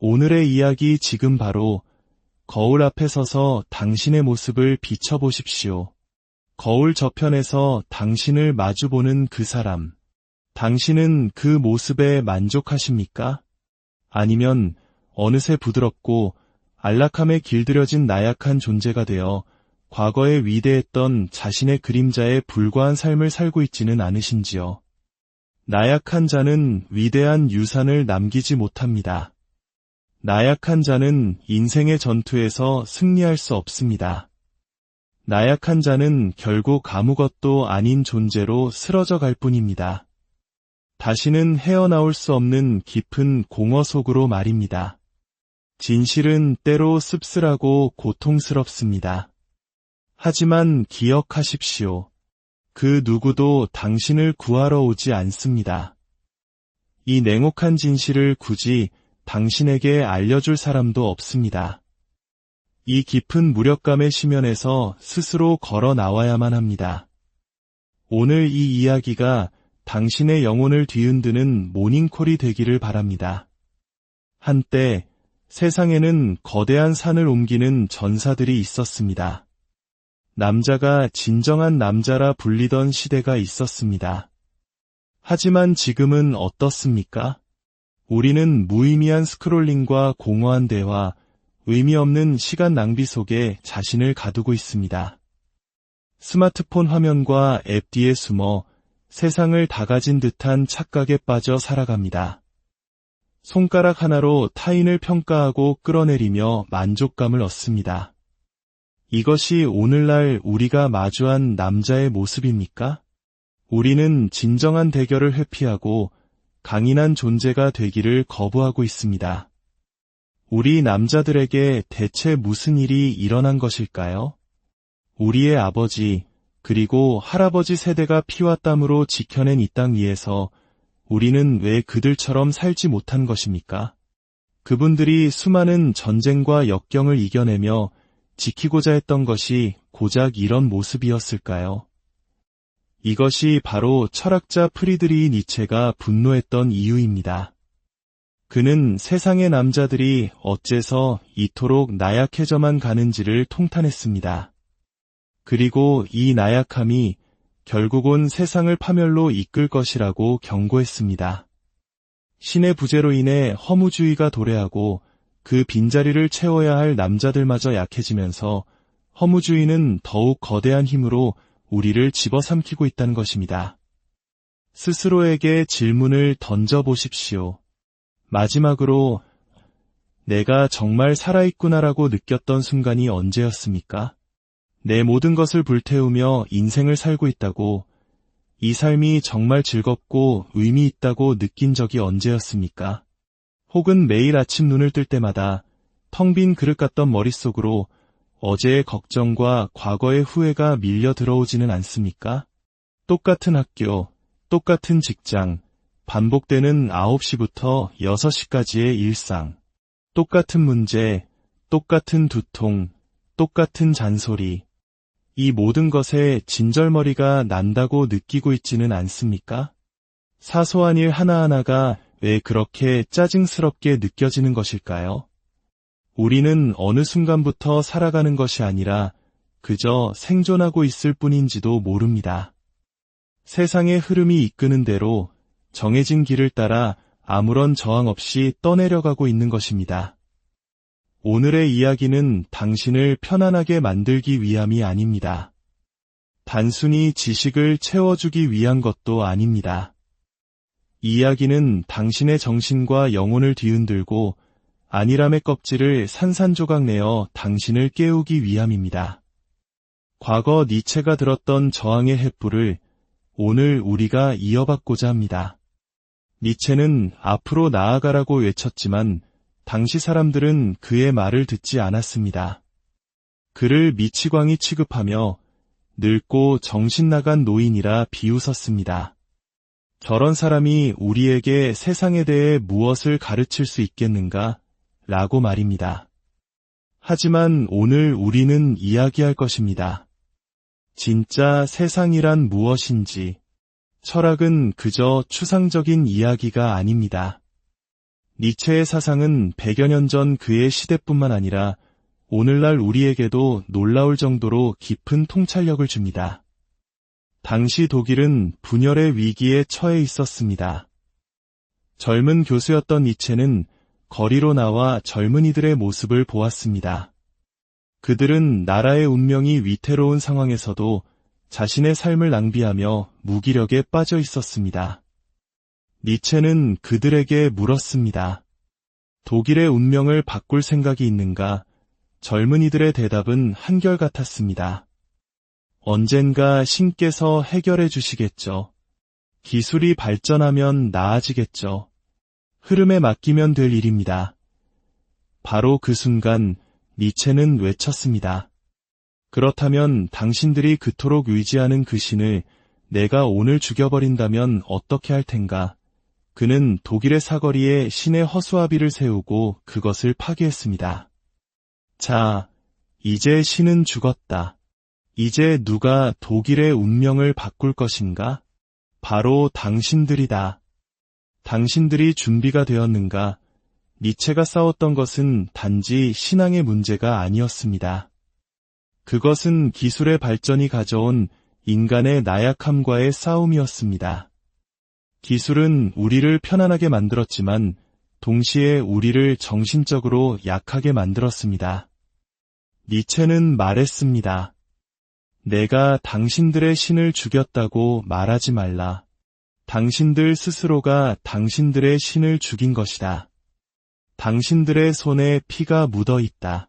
오늘의 이야기 지금 바로 거울 앞에 서서 당신의 모습을 비춰보십시오. 거울 저편에서 당신을 마주보는 그 사람. 당신은 그 모습에 만족하십니까? 아니면 어느새 부드럽고 안락함에 길들여진 나약한 존재가 되어 과거에 위대했던 자신의 그림자에 불과한 삶을 살고 있지는 않으신지요? 나약한 자는 위대한 유산을 남기지 못합니다. 나약한 자는 인생의 전투에서 승리할 수 없습니다. 나약한 자는 결국 아무것도 아닌 존재로 쓰러져 갈 뿐입니다. 다시는 헤어나올 수 없는 깊은 공허 속으로 말입니다. 진실은 때로 씁쓸하고 고통스럽습니다. 하지만 기억하십시오. 그 누구도 당신을 구하러 오지 않습니다. 이 냉혹한 진실을 굳이 당신에게 알려줄 사람도 없습니다. 이 깊은 무력감의 심연에서 스스로 걸어 나와야만 합니다. 오늘 이 이야기가 당신의 영혼을 뒤흔드는 모닝콜이 되기를 바랍니다. 한때 세상에는 거대한 산을 옮기는 전사들이 있었습니다. 남자가 진정한 남자라 불리던 시대가 있었습니다. 하지만 지금은 어떻습니까? 우리는 무의미한 스크롤링과 공허한 대화, 의미 없는 시간 낭비 속에 자신을 가두고 있습니다. 스마트폰 화면과 앱 뒤에 숨어 세상을 다 가진 듯한 착각에 빠져 살아갑니다. 손가락 하나로 타인을 평가하고 끌어내리며 만족감을 얻습니다. 이것이 오늘날 우리가 마주한 남자의 모습입니까? 우리는 진정한 대결을 회피하고 강인한 존재가 되기를 거부하고 있습니다. 우리 남자들에게 대체 무슨 일이 일어난 것일까요? 우리의 아버지, 그리고 할아버지 세대가 피와 땀으로 지켜낸 이 땅 위에서 우리는 왜 그들처럼 살지 못한 것입니까? 그분들이 수많은 전쟁과 역경을 이겨내며 지키고자 했던 것이 고작 이런 모습이었을까요? 이것이 바로 철학자 프리드리히 니체가 분노했던 이유입니다. 그는 세상의 남자들이 어째서 이토록 나약해져만 가는지를 통탄했습니다. 그리고 이 나약함이 결국은 세상을 파멸로 이끌 것이라고 경고했습니다. 신의 부재로 인해 허무주의가 도래하고 그 빈자리를 채워야 할 남자들마저 약해지면서 허무주의는 더욱 거대한 힘으로 우리를 집어삼키고 있다는 것입니다. 스스로에게 질문을 던져보십시오. 마지막으로 내가 정말 살아있구나라고 느꼈던 순간이 언제였습니까? 내 모든 것을 불태우며 인생을 살고 있다고, 이 삶이 정말 즐겁고 의미 있다고 느낀 적이 언제였습니까? 혹은 매일 아침 눈을 뜰 때마다 텅 빈 그릇 같던 머릿속으로 어제의 걱정과 과거의 후회가 밀려 들어오지는 않습니까? 똑같은 학교, 똑같은 직장, 반복되는 9시부터 6시까지의 일상, 똑같은 문제, 똑같은 두통, 똑같은 잔소리, 이 모든 것에 진절머리가 난다고 느끼고 있지는 않습니까? 사소한 일 하나하나가 왜 그렇게 짜증스럽게 느껴지는 것일까요? 우리는 어느 순간부터 살아가는 것이 아니라 그저 생존하고 있을 뿐인지도 모릅니다. 세상의 흐름이 이끄는 대로 정해진 길을 따라 아무런 저항 없이 떠내려가고 있는 것입니다. 오늘의 이야기는 당신을 편안하게 만들기 위함이 아닙니다. 단순히 지식을 채워주기 위한 것도 아닙니다. 이 이야기는 당신의 정신과 영혼을 뒤흔들고 안일함의 껍질을 산산조각 내어 당신을 깨우기 위함입니다. 과거 니체가 들었던 저항의 횃불을 오늘 우리가 이어받고자 합니다. 니체는 앞으로 나아가라고 외쳤지만 당시 사람들은 그의 말을 듣지 않았습니다. 그를 미치광이 취급하며 늙고 정신 나간 노인이라 비웃었습니다. 저런 사람이 우리에게 세상에 대해 무엇을 가르칠 수 있겠는가? 라고 말입니다. 하지만 오늘 우리는 이야기할 것입니다. 진짜 세상이란 무엇인지. 철학은 그저 추상적인 이야기가 아닙니다. 니체의 사상은 100여 년 전 그의 시대뿐만 아니라 오늘날 우리에게도 놀라울 정도로 깊은 통찰력을 줍니다. 당시 독일은 분열의 위기에 처해 있었습니다. 젊은 교수였던 니체는 거리로 나와 젊은이들의 모습을 보았습니다. 그들은 나라의 운명이 위태로운 상황에서도 자신의 삶을 낭비하며 무기력에 빠져 있었습니다. 니체는 그들에게 물었습니다. 독일의 운명을 바꿀 생각이 있는가? 젊은이들의 대답은 한결같았습니다. 언젠가 신께서 해결해 주시겠죠. 기술이 발전하면 나아지겠죠. 흐름에 맡기면 될 일입니다. 바로 그 순간 니체는 외쳤습니다. 그렇다면 당신들이 그토록 의지하는 그 신을 내가 오늘 죽여버린다면 어떻게 할 텐가? 그는 독일의 사거리에 신의 허수아비를 세우고 그것을 파괴했습니다. 자, 이제 신은 죽었다. 이제 누가 독일의 운명을 바꿀 것인가? 바로 당신들이다. 당신들이 준비가 되었는가? 니체가 싸웠던 것은 단지 신앙의 문제가 아니었습니다. 그것은 기술의 발전이 가져온 인간의 나약함과의 싸움이었습니다. 기술은 우리를 편안하게 만들었지만 동시에 우리를 정신적으로 약하게 만들었습니다. 니체는 말했습니다. 내가 당신들의 신을 죽였다고 말하지 말라. 당신들 스스로가 당신들의 신을 죽인 것이다. 당신들의 손에 피가 묻어 있다.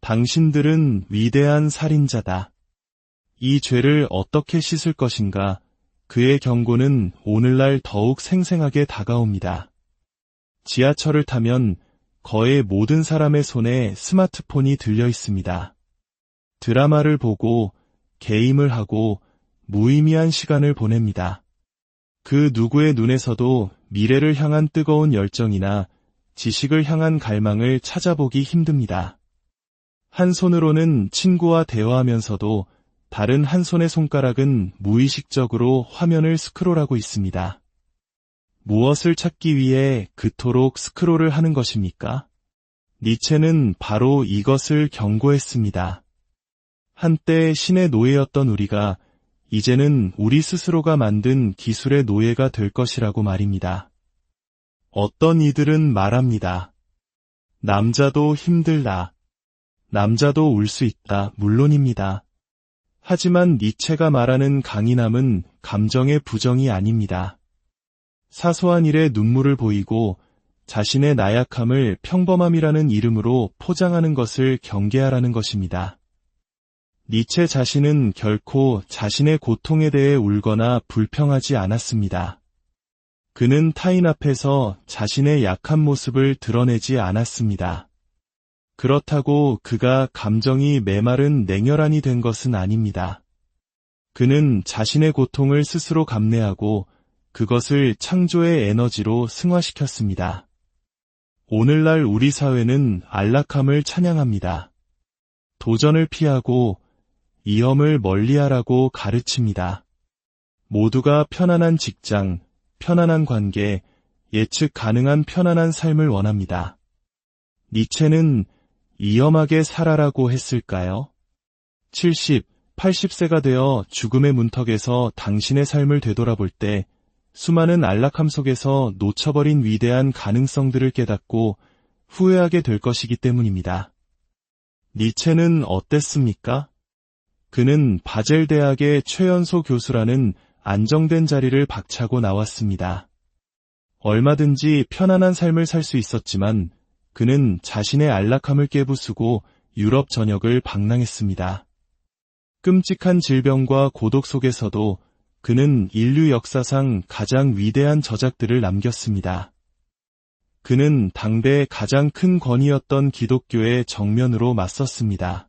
당신들은 위대한 살인자다. 이 죄를 어떻게 씻을 것인가? 그의 경고는 오늘날 더욱 생생하게 다가옵니다. 지하철을 타면 거의 모든 사람의 손에 스마트폰이 들려 있습니다. 드라마를 보고 게임을 하고 무의미한 시간을 보냅니다. 그 누구의 눈에서도 미래를 향한 뜨거운 열정이나 지식을 향한 갈망을 찾아보기 힘듭니다. 한 손으로는 친구와 대화하면서도 다른 한 손의 손가락은 무의식적으로 화면을 스크롤하고 있습니다. 무엇을 찾기 위해 그토록 스크롤을 하는 것입니까? 니체는 바로 이것을 경고했습니다. 한때 신의 노예였던 우리가 이제는 우리 스스로가 만든 기술의 노예가 될 것이라고 말입니다. 어떤 이들은 말합니다. 남자도 힘들다. 남자도 울 수 있다. 물론입니다. 하지만 니체가 말하는 강인함은 감정의 부정이 아닙니다. 사소한 일에 눈물을 보이고 자신의 나약함을 평범함이라는 이름으로 포장하는 것을 경계하라는 것입니다. 니체 자신은 결코 자신의 고통에 대해 울거나 불평하지 않았습니다. 그는 타인 앞에서 자신의 약한 모습을 드러내지 않았습니다. 그렇다고 그가 감정이 메마른 냉혈한이 된 것은 아닙니다. 그는 자신의 고통을 스스로 감내하고 그것을 창조의 에너지로 승화시켰습니다. 오늘날 우리 사회는 안락함을 찬양합니다. 도전을 피하고 위험을 멀리하라고 가르칩니다. 모두가 편안한 직장, 편안한 관계, 예측 가능한 편안한 삶을 원합니다. 니체는 위험하게 살아라고 했을까요? 70, 80세가 되어 죽음의 문턱에서 당신의 삶을 되돌아볼 때 수많은 안락함 속에서 놓쳐버린 위대한 가능성들을 깨닫고 후회하게 될 것이기 때문입니다. 니체는 어땠습니까? 그는 바젤 대학의 최연소 교수라는 안정된 자리를 박차고 나왔습니다. 얼마든지 편안한 삶을 살 수 있었지만 그는 자신의 안락함을 깨부수고 유럽 전역을 방랑했습니다. 끔찍한 질병과 고독 속에서도 그는 인류 역사상 가장 위대한 저작들을 남겼습니다. 그는 당대 가장 큰 권위였던 기독교의 정면으로 맞섰습니다.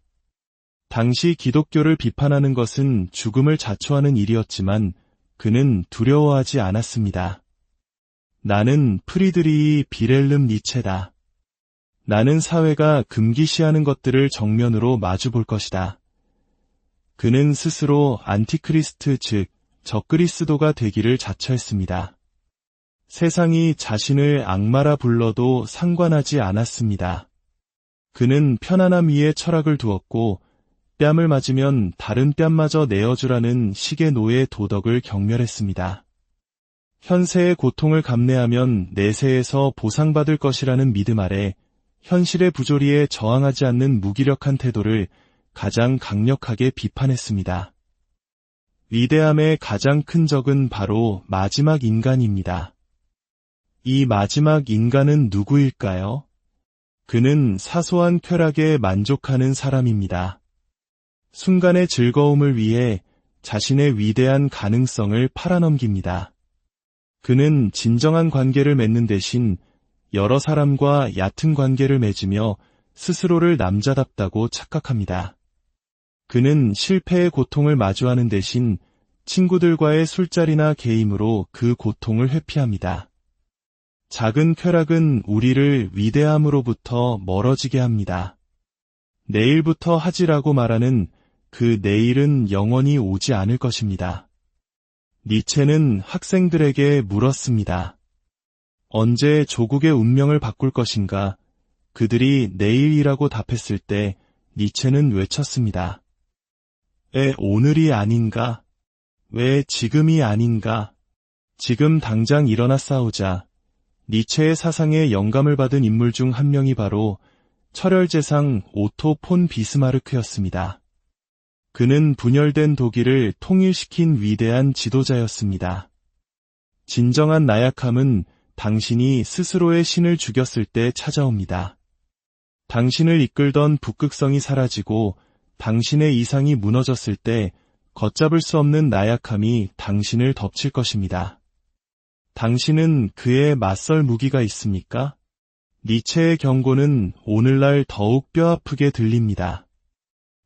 당시 기독교를 비판하는 것은 죽음을 자초하는 일이었지만 그는 두려워하지 않았습니다. 나는 프리드리히 빌헬름 니체다. 나는 사회가 금기시하는 것들을 정면으로 마주볼 것이다. 그는 스스로 안티크리스트 즉 적그리스도가 되기를 자처했습니다. 세상이 자신을 악마라 불러도 상관하지 않았습니다. 그는 편안함 위에 철학을 두었고 뺨을 맞으면 다른 뺨마저 내어주라는 식의 노예 도덕을 경멸했습니다. 현세의 고통을 감내하면 내세에서 보상받을 것이라는 믿음 아래 현실의 부조리에 저항하지 않는 무기력한 태도를 가장 강력하게 비판했습니다. 위대함의 가장 큰 적은 바로 마지막 인간입니다. 이 마지막 인간은 누구일까요? 그는 사소한 쾌락에 만족하는 사람입니다. 순간의 즐거움을 위해 자신의 위대한 가능성을 팔아넘깁니다. 그는 진정한 관계를 맺는 대신 여러 사람과 얕은 관계를 맺으며 스스로를 남자답다고 착각합니다. 그는 실패의 고통을 마주하는 대신 친구들과의 술자리나 게임으로 그 고통을 회피합니다. 작은 쾌락은 우리를 위대함으로부터 멀어지게 합니다. 내일부터 하지라고 말하는 그 내일은 영원히 오지 않을 것입니다. 니체는 학생들에게 물었습니다. 언제 조국의 운명을 바꿀 것인가? 그들이 내일이라고 답했을 때 니체는 외쳤습니다. 왜 오늘이 아닌가? 왜 지금이 아닌가? 지금 당장 일어나 싸우자. 니체의 사상에 영감을 받은 인물 중 한 명이 바로 철혈제상 오토 폰 비스마르크였습니다. 그는 분열된 독일을 통일시킨 위대한 지도자였습니다. 진정한 나약함은 당신이 스스로의 신을 죽였을 때 찾아옵니다. 당신을 이끌던 북극성이 사라지고 당신의 이상이 무너졌을 때 걷잡을 수 없는 나약함이 당신을 덮칠 것입니다. 당신은 그에 맞설 무기가 있습니까? 니체의 경고는 오늘날 더욱 뼈아프게 들립니다.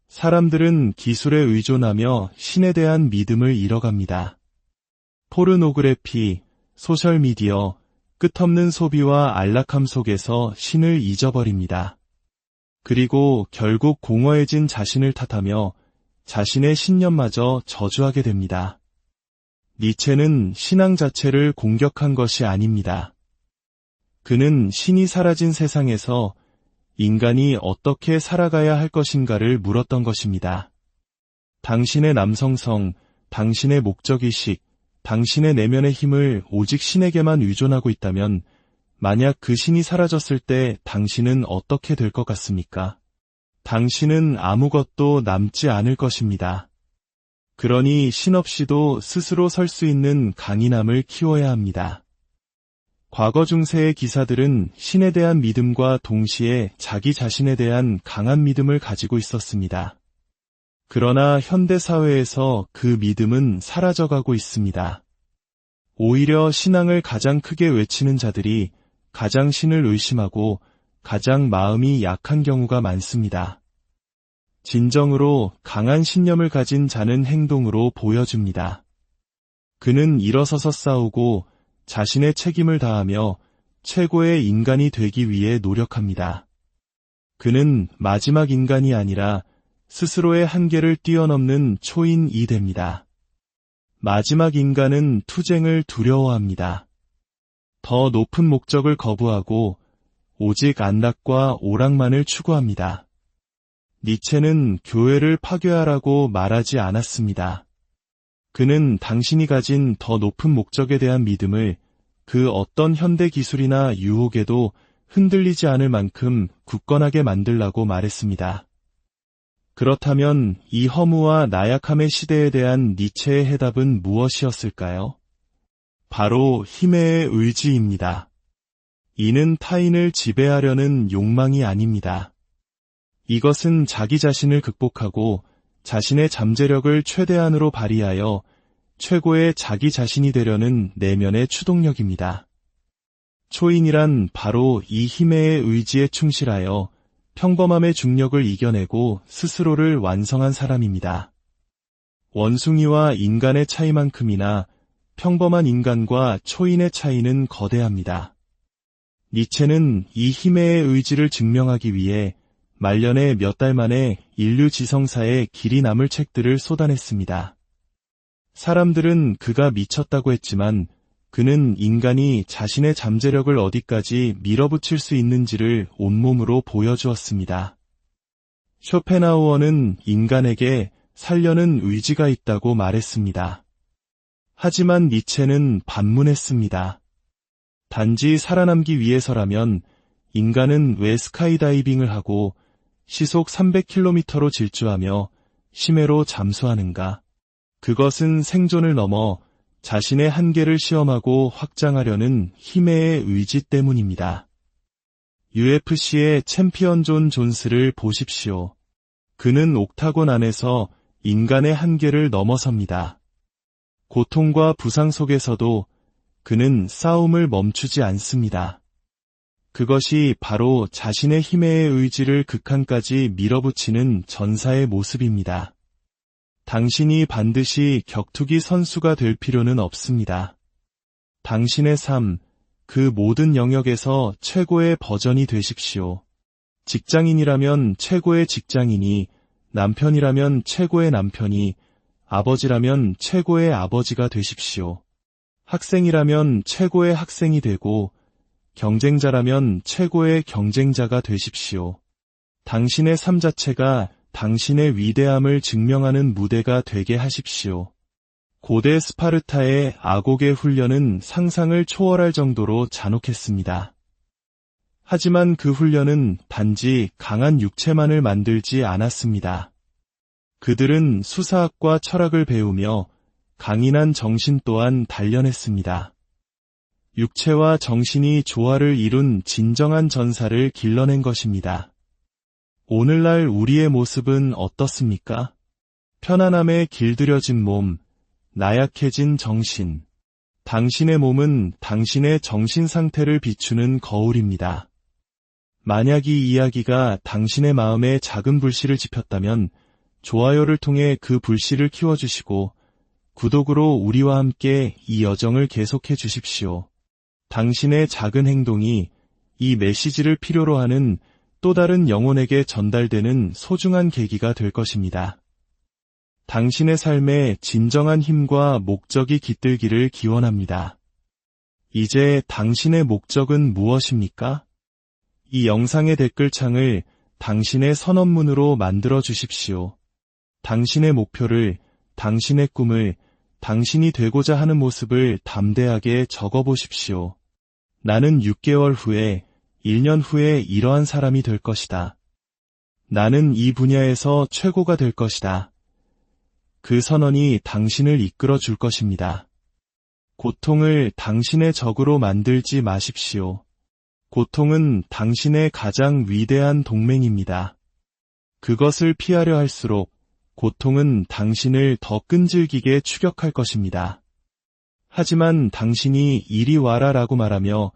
사람들은 기술에 의존하며 신에 대한 믿음을 잃어갑니다. 포르노그래피, 소셜미디어, 끝없는 소비와 안락함 속에서 신을 잊어버립니다. 그리고 결국 공허해진 자신을 탓하며 자신의 신념마저 저주하게 됩니다. 니체는 신앙 자체를 공격한 것이 아닙니다. 그는 신이 사라진 세상에서 인간이 어떻게 살아가야 할 것인가를 물었던 것입니다. 당신의 남성성, 당신의 목적의식, 당신의 내면의 힘을 오직 신에게만 의존하고 있다면 만약 그 신이 사라졌을 때 당신은 어떻게 될 것 같습니까? 당신은 아무것도 남지 않을 것입니다. 그러니 신 없이도 스스로 설 수 있는 강인함을 키워야 합니다. 과거 중세의 기사들은 신에 대한 믿음과 동시에 자기 자신에 대한 강한 믿음을 가지고 있었습니다. 그러나 현대 사회에서 그 믿음은 사라져가고 있습니다. 오히려 신앙을 가장 크게 외치는 자들이 가장 신을 의심하고 가장 마음이 약한 경우가 많습니다. 진정으로 강한 신념을 가진 자는 행동으로 보여줍니다. 그는 일어서서 싸우고 자신의 책임을 다하며 최고의 인간이 되기 위해 노력합니다. 그는 마지막 인간이 아니라 스스로의 한계를 뛰어넘는 초인이 됩니다. 마지막 인간은 투쟁을 두려워합니다. 더 높은 목적을 거부하고 오직 안락과 오락만을 추구합니다. 니체는 교회를 파괴하라고 말하지 않았습니다. 그는 당신이 가진 더 높은 목적에 대한 믿음을 그 어떤 현대 기술이나 유혹에도 흔들리지 않을 만큼 굳건하게 만들라고 말했습니다. 그렇다면 이 허무와 나약함의 시대에 대한 니체의 해답은 무엇이었을까요? 바로 힘의 의지입니다. 이는 타인을 지배하려는 욕망이 아닙니다. 이것은 자기 자신을 극복하고 자신의 잠재력을 최대한으로 발휘하여 최고의 자기 자신이 되려는 내면의 추동력입니다. 초인이란 바로 이 힘의 의지에 충실하여 평범함의 중력을 이겨내고 스스로를 완성한 사람입니다. 원숭이와 인간의 차이만큼이나 평범한 인간과 초인의 차이는 거대합니다. 니체는 이 힘의 의지를 증명하기 위해 말년에 몇 달 만에 인류 지성사에 길이 남을 책들을 쏟아냈습니다. 사람들은 그가 미쳤다고 했지만 그는 인간이 자신의 잠재력을 어디까지 밀어붙일 수 있는지를 온몸으로 보여주었습니다. 쇼펜하우어는 인간에게 살려는 의지가 있다고 말했습니다. 하지만 니체는 반문했습니다. 단지 살아남기 위해서라면 인간은 왜 스카이다이빙을 하고 시속 300km로 질주하며 심해로 잠수하는가? 그것은 생존을 넘어 자신의 한계를 시험하고 확장하려는 힘의 의지 때문입니다. UFC의 챔피언 존 존스를 보십시오. 그는 옥타곤 안에서 인간의 한계를 넘어섭니다. 고통과 부상 속에서도 그는 싸움을 멈추지 않습니다. 그것이 바로 자신의 힘의 의지를 극한까지 밀어붙이는 전사의 모습입니다. 당신이 반드시 격투기 선수가 될 필요는 없습니다. 당신의 삶, 그 모든 영역에서 최고의 버전이 되십시오. 직장인이라면 최고의 직장인이, 남편이라면 최고의 남편이, 아버지라면 최고의 아버지가 되십시오. 학생이라면 최고의 학생이 되고, 경쟁자라면 최고의 경쟁자가 되십시오. 당신의 삶 자체가 당신의 위대함을 증명하는 무대가 되게 하십시오. 고대 스파르타의 아고게 훈련은 상상을 초월할 정도로 잔혹했습니다. 하지만 그 훈련은 단지 강한 육체만을 만들지 않았습니다. 그들은 수사학과 철학을 배우며 강인한 정신 또한 단련했습니다. 육체와 정신이 조화를 이룬 진정한 전사를 길러낸 것입니다. 오늘날 우리의 모습은 어떻습니까? 편안함에 길들여진 몸, 나약해진 정신. 당신의 몸은 당신의 정신 상태를 비추는 거울입니다. 만약 이 이야기가 당신의 마음에 작은 불씨를 지폈다면 좋아요를 통해 그 불씨를 키워주시고 구독으로 우리와 함께 이 여정을 계속해 주십시오. 당신의 작은 행동이 이 메시지를 필요로 하는 또 다른 영혼에게 전달되는 소중한 계기가 될 것입니다. 당신의 삶에 진정한 힘과 목적이 깃들기를 기원합니다. 이제 당신의 목적은 무엇입니까? 이 영상의 댓글창을 당신의 선언문으로 만들어 주십시오. 당신의 목표를, 당신의 꿈을, 당신이 되고자 하는 모습을 담대하게 적어보십시오. 나는 6개월 후에, 1년 후에 이러한 사람이 될 것이다. 나는 이 분야에서 최고가 될 것이다. 그 선언이 당신을 이끌어 줄 것입니다. 고통을 당신의 적으로 만들지 마십시오. 고통은 당신의 가장 위대한 동맹입니다. 그것을 피하려 할수록 고통은 당신을 더 끈질기게 추격할 것입니다. 하지만 당신이 이리 와라라고 말하며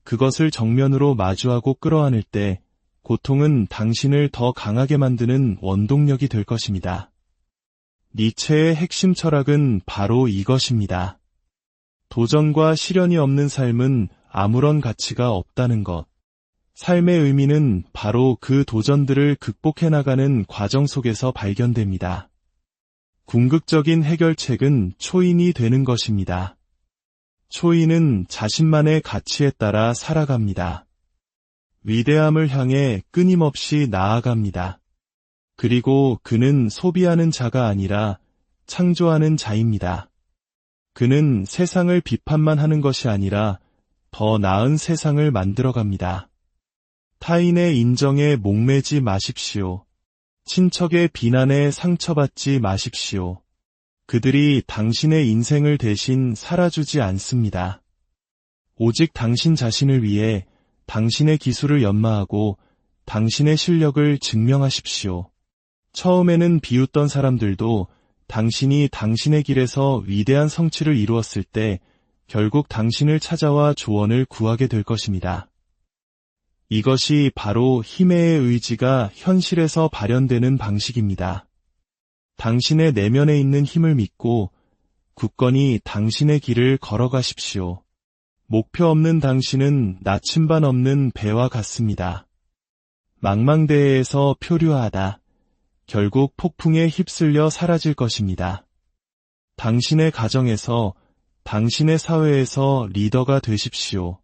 그것을 정면으로 마주하고 끌어안을 때 고통은 당신을 더 강하게 만드는 원동력이 될 것입니다. 니체의 핵심 철학은 바로 이것입니다. 도전과 시련이 없는 삶은 아무런 가치가 없다는 것. 삶의 의미는 바로 그 도전들을 극복해 나가는 과정 속에서 발견됩니다. 궁극적인 해결책은 초인이 되는 것입니다. 초인은 자신만의 가치에 따라 살아갑니다. 위대함을 향해 끊임없이 나아갑니다. 그리고 그는 소비하는 자가 아니라 창조하는 자입니다. 그는 세상을 비판만 하는 것이 아니라 더 나은 세상을 만들어갑니다. 타인의 인정에 목매지 마십시오. 친척의 비난에 상처받지 마십시오. 그들이 당신의 인생을 대신 살아주지 않습니다. 오직 당신 자신을 위해 당신의 기술을 연마하고 당신의 실력을 증명하십시오. 처음에는 비웃던 사람들도 당신이 당신의 길에서 위대한 성취를 이루었을 때 결국 당신을 찾아와 조언을 구하게 될 것입니다. 이것이 바로 힘의 의지가 현실에서 발현되는 방식입니다. 당신의 내면에 있는 힘을 믿고 굳건히 당신의 길을 걸어가십시오. 목표 없는 당신은 나침반 없는 배와 같습니다. 망망대해에서 표류하다. 결국 폭풍에 휩쓸려 사라질 것입니다. 당신의 가정에서, 당신의 사회에서 리더가 되십시오.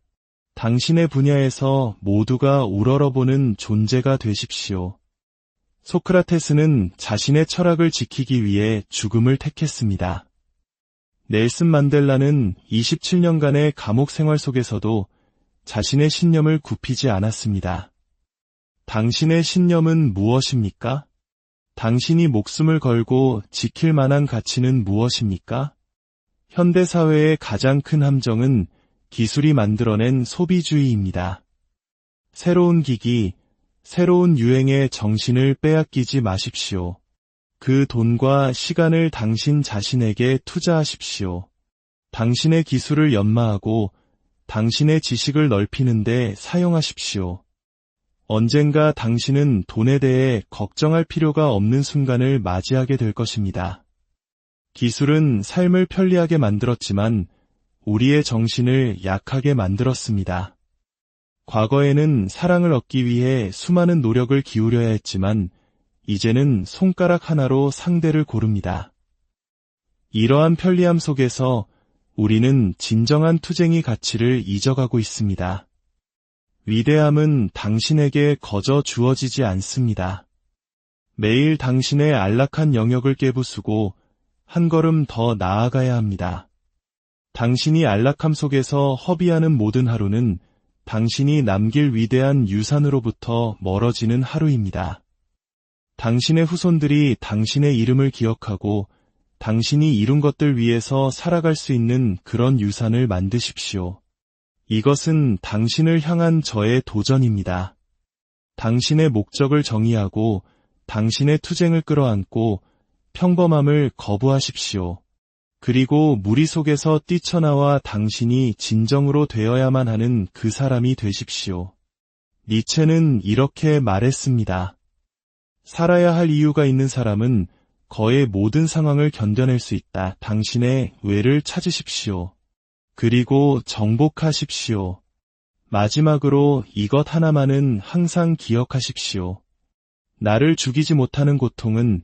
당신의 분야에서 모두가 우러러보는 존재가 되십시오. 소크라테스는 자신의 철학을 지키기 위해 죽음을 택했습니다. 넬슨 만델라는 27년간의 감옥 생활 속에서도 자신의 신념을 굽히지 않았습니다. 당신의 신념은 무엇입니까? 당신이 목숨을 걸고 지킬 만한 가치는 무엇입니까? 현대사회의 가장 큰 함정은 기술이 만들어낸 소비주의입니다. 새로운 기기, 새로운 유행의 정신을 빼앗기지 마십시오. 그 돈과 시간을 당신 자신에게 투자하십시오. 당신의 기술을 연마하고 당신의 지식을 넓히는 데 사용하십시오. 언젠가 당신은 돈에 대해 걱정할 필요가 없는 순간을 맞이하게 될 것입니다. 기술은 삶을 편리하게 만들었지만 우리의 정신을 약하게 만들었습니다. 과거에는 사랑을 얻기 위해 수많은 노력을 기울여야 했지만 이제는 손가락 하나로 상대를 고릅니다. 이러한 편리함 속에서 우리는 진정한 투쟁의 가치를 잊어가고 있습니다. 위대함은 당신에게 거저 주어지지 않습니다. 매일 당신의 안락한 영역을 깨부수고 한 걸음 더 나아가야 합니다. 당신이 안락함 속에서 허비하는 모든 하루는 당신이 남길 위대한 유산으로부터 멀어지는 하루입니다. 당신의 후손들이 당신의 이름을 기억하고 당신이 이룬 것들 위해서 살아갈 수 있는 그런 유산을 만드십시오. 이것은 당신을 향한 저의 도전입니다. 당신의 목적을 정의하고 당신의 투쟁을 끌어안고 평범함을 거부하십시오. 그리고 무리 속에서 뛰쳐나와 당신이 진정으로 되어야만 하는 그 사람이 되십시오. 니체는 이렇게 말했습니다. 살아야 할 이유가 있는 사람은 거의 모든 상황을 견뎌낼 수 있다. 당신의 왜를 찾으십시오. 그리고 정복하십시오. 마지막으로 이것 하나만은 항상 기억하십시오. 나를 죽이지 못하는 고통은